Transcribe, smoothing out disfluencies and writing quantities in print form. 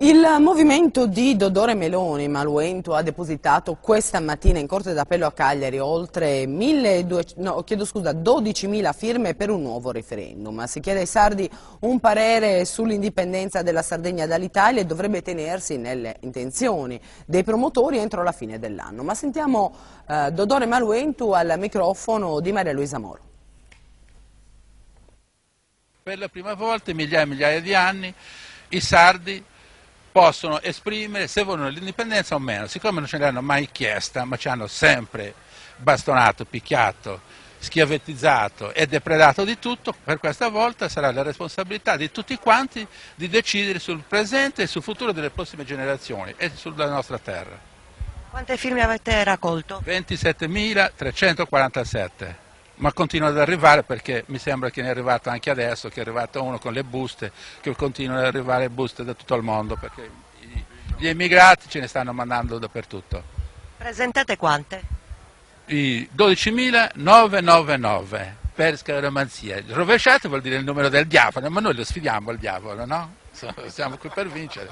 Il movimento di Dodore Meloni Maluento ha depositato questa mattina in Corte d'Appello a Cagliari oltre 12.000 firme per un nuovo referendum. Si chiede ai sardi un parere sull'indipendenza della Sardegna dall'Italia e dovrebbe tenersi nelle intenzioni dei promotori entro la fine dell'anno. Ma sentiamo Dodore Maluento al microfono di Maria Luisa Moro. Per la prima volta in migliaia e migliaia di anni i sardi possono esprimere se vogliono l'indipendenza o meno, siccome non ce l'hanno mai chiesta, ma ci hanno sempre bastonato, picchiato, schiavettizzato e depredato di tutto, per questa volta sarà la responsabilità di tutti quanti di decidere sul presente e sul futuro delle prossime generazioni e sulla nostra terra. Quante firme avete raccolto? 27.347. Ma continua ad arrivare perché mi sembra che ne è arrivato anche adesso, che è arrivato uno con le buste, che continuano ad arrivare buste da tutto il mondo, perché gli emigrati ce ne stanno mandando dappertutto. Presentate quante? I 12.999 per scaramanzia. Rovesciate vuol dire il numero del diavolo, ma noi lo sfidiamo il diavolo, no? Siamo qui per vincere.